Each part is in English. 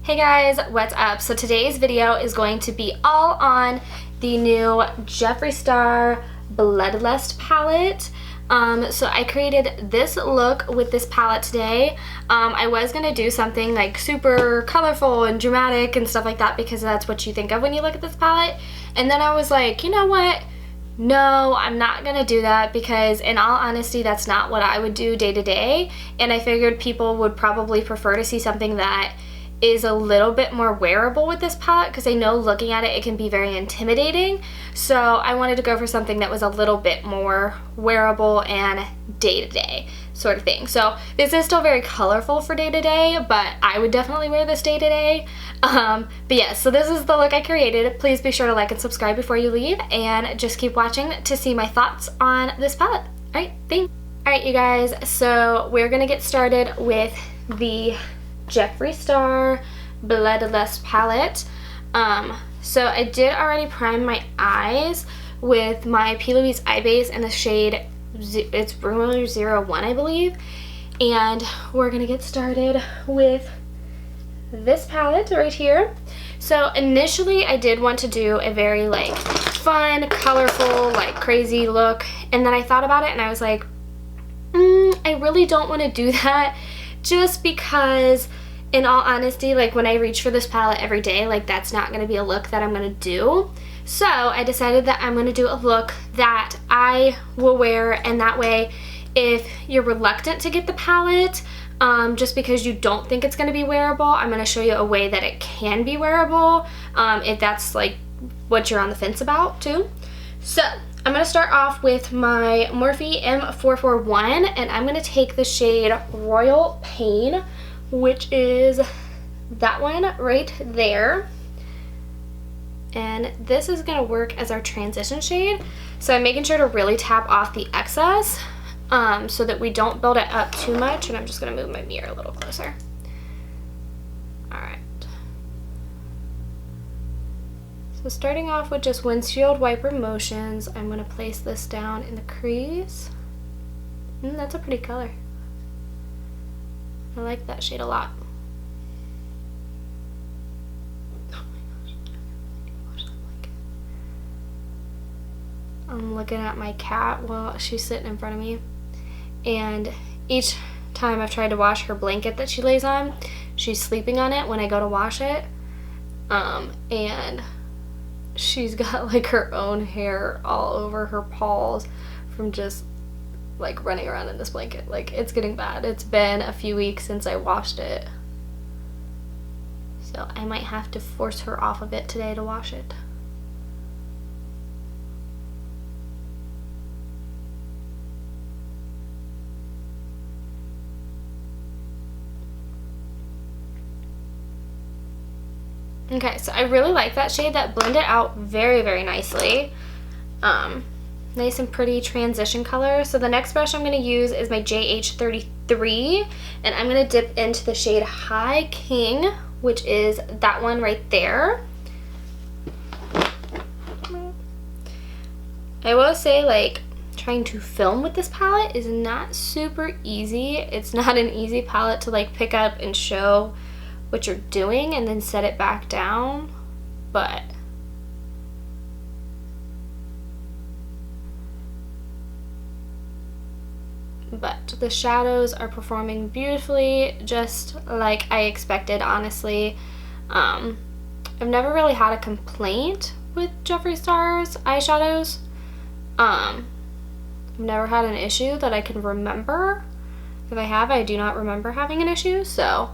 Hey guys, what's up? So today's video is going to be all on the new Jeffree Star Bloodlust palette. So I created this look with this palette today. I was going to do something like super colorful and dramatic and stuff like that because that's what you think of when you look at this palette. And then I was like, you know what? No, I'm not gonna do that because in all honesty, that's not what I would do day to day. And I figured people would probably prefer to see something that is a little bit more wearable with this palette because I know looking at it, it can be very intimidating. So I wanted to go for something that was a little bit more wearable and day-to-day sort of thing. So this is still very colorful for day-to-day, but I would definitely wear this day-to-day. But yeah, so this is the look I created. Please be sure to like and subscribe before you leave and just keep watching to see my thoughts on this palette. All right, thanks. All right, you guys, so we're gonna get started with the Jeffree Star Bloodlust palette. So I did already prime my eyes with my P. Louise eye base in the shade, it's Velour 01, I believe. And we're gonna get started with this palette right here. So initially I did want to do a very like fun, colorful, like crazy look. And then I thought about it and I was like, I really don't want to do that. Just because, in all honesty, like when I reach for this palette every day, like that's not going to be a look that I'm going to do. So I decided that I'm going to do a look that I will wear, and that way if you're reluctant to get the palette, just because you don't think it's going to be wearable, I'm going to show you a way that it can be wearable, if that's like what you're on the fence about too. So I'm going to start off with my Morphe M441, and I'm going to take the shade Royal Pain, which is that one right there. And this is going to work as our transition shade. So I'm making sure to really tap off the excess so that we don't build it up too much. And I'm just going to move my mirror a little closer. All right. So starting off with just windshield wiper motions, I'm going to place this down in the crease. That's a pretty color. I like that shade a lot. Oh my gosh, I really wash that blanket. I'm looking at my cat while she's sitting in front of me, and each time I've tried to wash her blanket that she lays on, she's sleeping on it when I go to wash it. And she's got like her own hair all over her paws from just like running around in this blanket. Like, it's getting bad. It's been a few weeks since I washed it, so I might have to force her off of it today to wash it. Okay, so I really like that shade. That blended out very, very nicely. Nice and pretty transition color. So the next brush I'm going to use is my JH33, and I'm going to dip into the shade High King, which is that one right there. I will say, like, trying to film with this palette is not super easy. It's not an easy palette to like pick up and show what you're doing and then set it back down, but the shadows are performing beautifully, just like I expected, honestly. I've never really had a complaint with Jeffree Star's eyeshadows. I've never had an issue that I can remember. If I have, I do not remember having an issue, so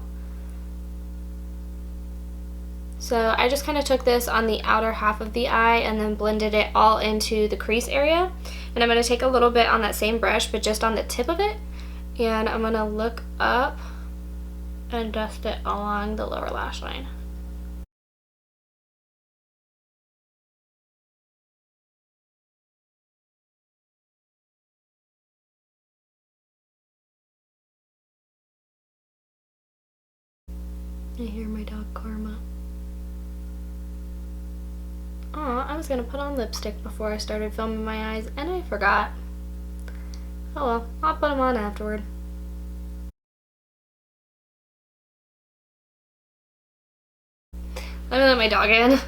I just kind of took this on the outer half of the eye and then blended it all into the crease area. And I'm going to take a little bit on that same brush, but just on the tip of it. And I'm going to look up and dust it along the lower lash line. I hear my dog Karma. Aw, I was gonna put on lipstick before I started filming my eyes, and I forgot. Oh well, I'll put them on afterward. Let me let my dog in.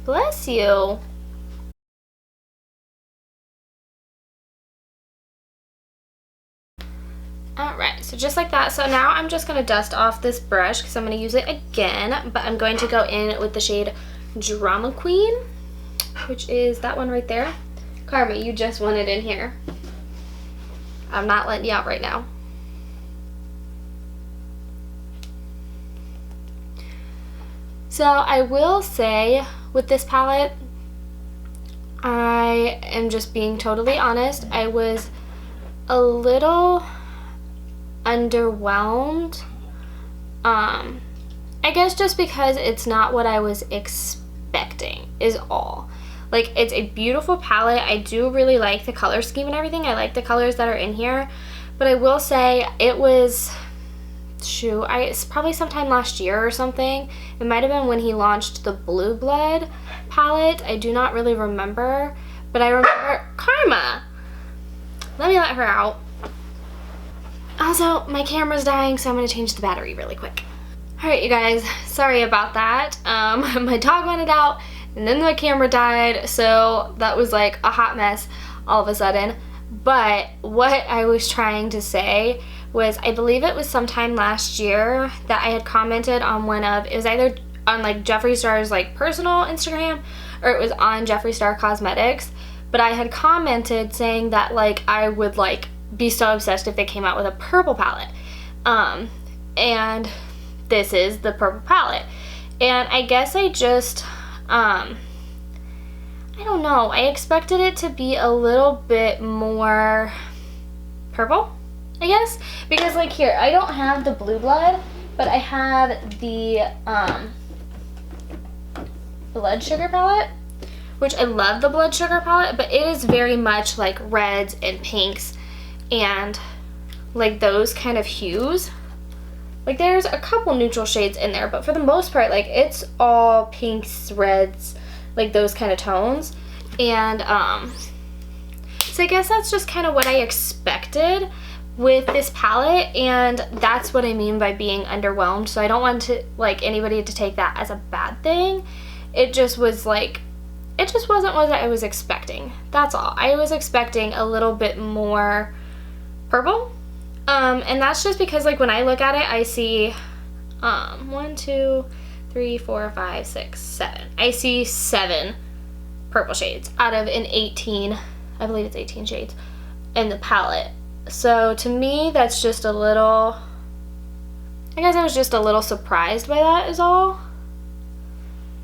Bless you. Alright, so just like that. So now I'm just going to dust off this brush because I'm going to use it again, but I'm going to go in with the shade Drama Queen, which is that one right there. Karma, you just want it in here. I'm not letting you out right now. So I will say with this palette, I am just being totally honest, I was a little underwhelmed. I guess just because it's not what I was expecting is all. Like, it's a beautiful palette. I do really like the color scheme and everything. I like the colors that are in here. But I will say it was, it's probably sometime last year or something. It might have been when he launched the Blue Blood palette. I do not really remember. But I remember, Karma! Let me let her out. Also, my camera's dying, so I'm going to change the battery really quick. Alright, you guys. Sorry about that. My dog wanted out. And then my camera died, so that was like a hot mess all of a sudden. But what I was trying to say was, I believe it was sometime last year that I had commented on it was either on like Jeffree Star's like personal Instagram, or it was on Jeffree Star Cosmetics. But I had commented saying that like I would like be so obsessed if they came out with a purple palette. And this is the purple palette. And I guess I just I don't know, I expected it to be a little bit more purple, I guess, because like here, I don't have the Blue Blood, but I have the Blood Sugar palette, which I love the Blood Sugar palette, but it is very much like reds and pinks and like those kind of hues. Like, there's a couple neutral shades in there, but for the most part, like, it's all pinks, reds, like those kind of tones. And so I guess that's just kind of what I expected with this palette, and that's what I mean by being underwhelmed. So I don't want to like anybody to take that as a bad thing. It just was like, it just wasn't what I was expecting. That's all. I was expecting a little bit more purple. And that's just because like when I look at it, I see 1, 2, 3, 4, 5, 6, 7. I see 7 purple shades out of an 18, I believe it's 18 shades in the palette. So to me, that's just a little, I guess I was just a little surprised by that is all.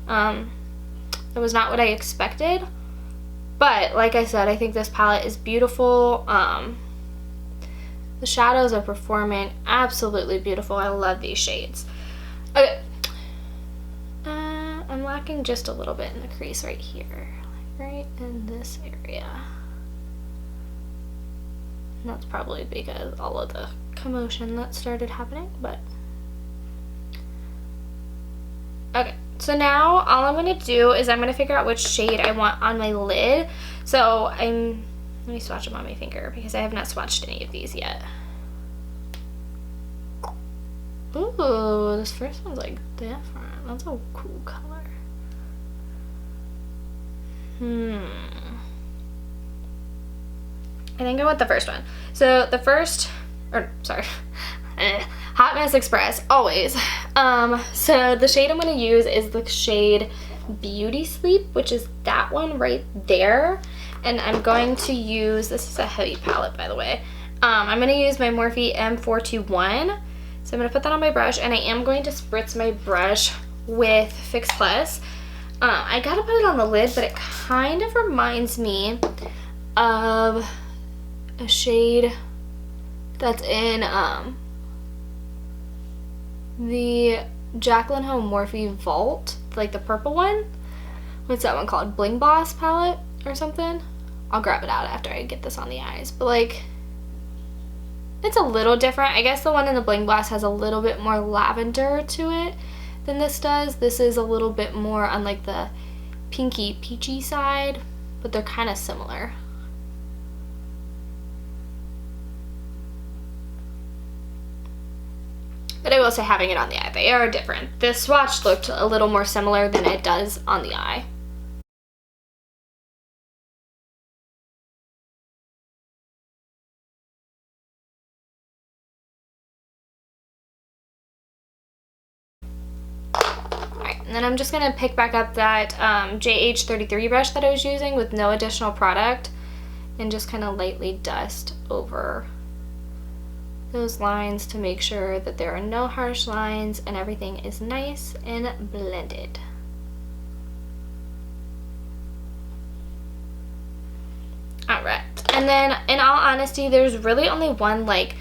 It was not what I expected. But like I said, I think this palette is beautiful. The shadows are performing absolutely beautiful. I love these shades. Okay. I'm lacking just a little bit in the crease right here. Like right in this area. And that's probably because all of the commotion that started happening, but... Okay, so now all I'm going to do is I'm going to figure out which shade I want on my lid. So let me swatch them on my finger because I have not swatched any of these yet. Ooh, this first one's like different. That's a cool color. I think I want the first one. So the first, or sorry, Hot Mess Express, always. So the shade I'm going to use is the shade Beauty Sleep, which is that one right there. And I'm going to use, this is a heavy palette by the way. I'm going to use my Morphe M421. So I'm going to put that on my brush, and I am going to spritz my brush with Fix Plus. I got to put it on the lid, but it kind of reminds me of a shade that's in the Jaclyn Morphe Vault, like the purple one. What's that one called? Bling Boss palette or something? I'll grab it out after I get this on the eyes. But like, it's a little different. I guess the one in the Bling Blast has a little bit more lavender to it than this does. This is a little bit more on like the pinky peachy side, but they're kind of similar. But I will say, having it on the eye, they are different. This swatch looked a little more similar than it does on the eye. And then I'm just going to pick back up that JH33 brush that I was using with no additional product and just kind of lightly dust over those lines to make sure that there are no harsh lines and everything is nice and blended. Alright, and then in all honesty, there's really only one like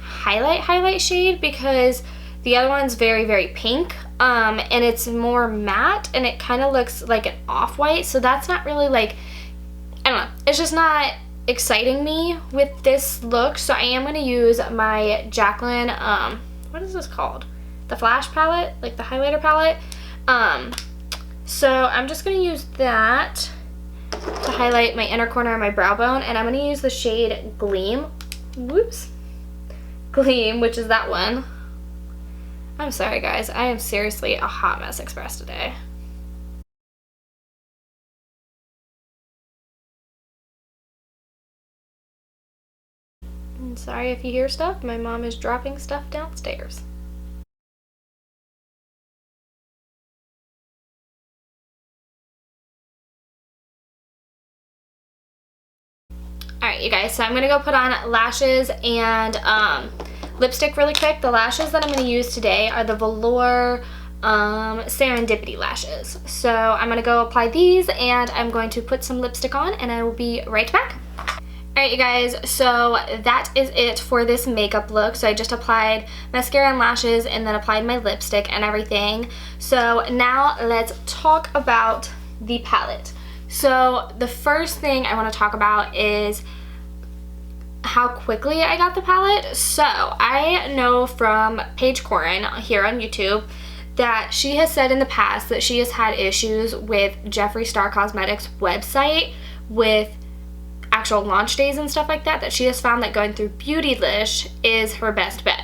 highlight shade, because the other one's very pink, and it's more matte and it kind of looks like an off-white, so that's not really like, I don't know, it's just not exciting me with this look. So I am going to use my Jaclyn, what is this called? The Flash palette, like the highlighter palette. So I'm just going to use that to highlight my inner corner of my brow bone, and I'm going to use the shade Gleam. Whoops. Gleam, which is that one. I'm sorry guys, I am seriously a hot mess express today. I'm sorry if you hear stuff, my mom is dropping stuff downstairs. Alright you guys, so I'm going to go put on lashes and lipstick really quick. The lashes that I'm going to use today are the Velour Serendipity lashes. So I'm going to go apply these and I'm going to put some lipstick on and I will be right back. Alright you guys, so that is it for this makeup look. So I just applied mascara and lashes and then applied my lipstick and everything. So now let's talk about the palette. So the first thing I want to talk about is how quickly I got the palette. So I know from Paige Corin here on YouTube that she has said in the past that she has had issues with Jeffree Star Cosmetics website with actual launch days and stuff like that, that she has found that going through Beautylish is her best bet.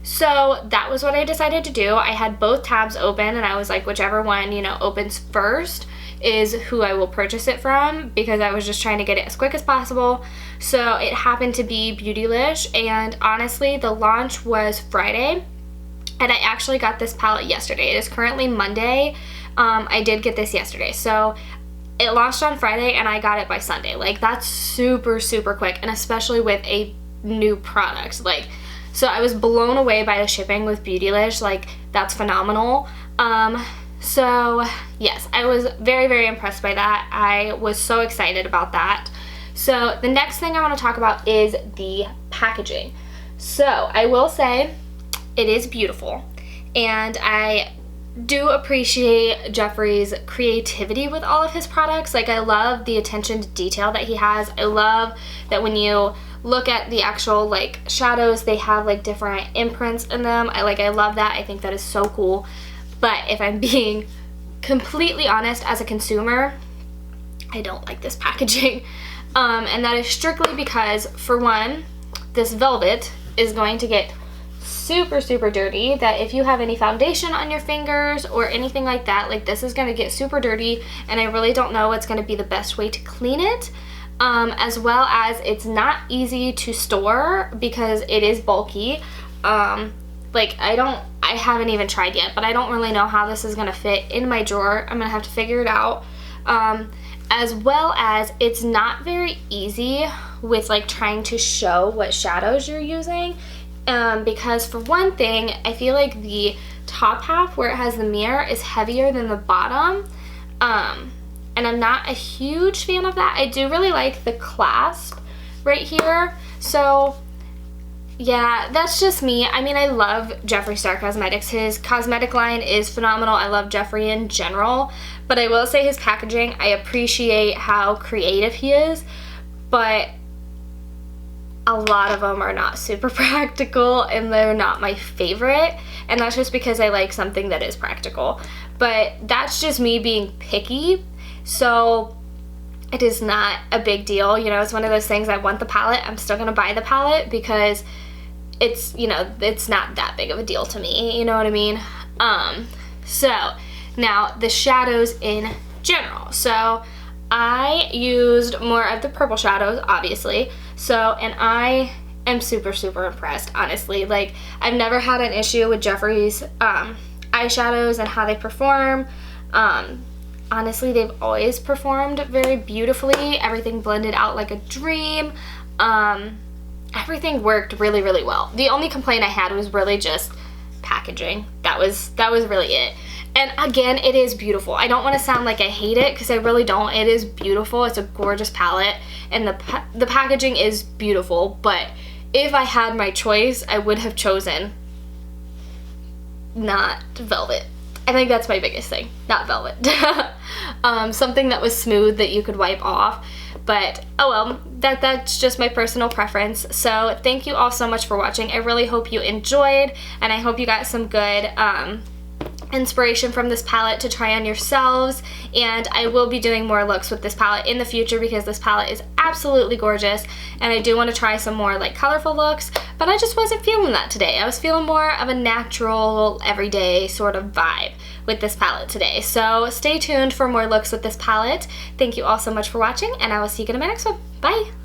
So that was what I decided to do. I had both tabs open and I was like, whichever one, you know, opens first is who I will purchase it from, because I was just trying to get it as quick as possible. So it happened to be Beautylish, and honestly the launch was Friday and I actually got this palette yesterday. It is currently Monday. I did get this yesterday, so it launched on Friday and I got it by Sunday. Like, that's super quick, and especially with a new product. Like, so I was blown away by the shipping with Beautylish. Like, that's phenomenal. So yes, I was very impressed by that. I was so excited about that. So the next thing I want to talk about is the packaging. So I will say it is beautiful, and I do appreciate Jeffree's creativity with all of his products. Like, I love the attention to detail that he has. I love that when you look at the actual like shadows, they have like different imprints in them. I love that. I think that is so cool. But if I'm being completely honest, as a consumer, I don't like this packaging. And that is strictly because, for one, this velvet is going to get super dirty, that if you have any foundation on your fingers or anything like that, like, this is going to get super dirty, and I really don't know what's going to be the best way to clean it. As well as it's not easy to store because it is bulky. Like, I haven't even tried yet, but I don't really know how this is going to fit in my drawer. I'm going to have to figure it out. As well as it's not very easy with like trying to show what shadows you're using. Because for one thing, I feel like the top half where it has the mirror is heavier than the bottom. And I'm not a huge fan of that. I do really like the clasp right here. So yeah, that's just me. I mean, I love Jeffree Star Cosmetics. His cosmetic line is phenomenal. I love Jeffree in general. But I will say his packaging, I appreciate how creative he is. But a lot of them are not super practical and they're not my favorite, and that's just because I like something that is practical. But that's just me being picky, so it is not a big deal. You know, it's one of those things, I want the palette, I'm still gonna buy the palette because it's, you know, it's not that big of a deal to me, you know what I mean? So now the shadows in general. So I used more of the purple shadows, obviously. So, and I am super, super impressed, honestly. Like, I've never had an issue with Jeffree's eyeshadows and how they perform. Honestly, they've always performed very beautifully. Everything blended out like a dream. Everything worked really, really well. The only complaint I had was really just packaging. That was really it. And again, it is beautiful. I don't want to sound like I hate it, because I really don't. It is beautiful. It's a gorgeous palette, and the packaging is beautiful. But if I had my choice, I would have chosen not velvet. I think that's my biggest thing, not velvet. Something that was smooth that you could wipe off. But oh well, that's just my personal preference. So thank you all so much for watching. I really hope you enjoyed, and I hope you got some good inspiration from this palette to try on yourselves. And I will be doing more looks with this palette in the future, because this palette is absolutely gorgeous, and I do want to try some more like colorful looks, but I just wasn't feeling that today. I was feeling more of a natural, everyday sort of vibe with this palette today. So stay tuned for more looks with this palette. Thank you all so much for watching, and I will see you in my next one. Bye!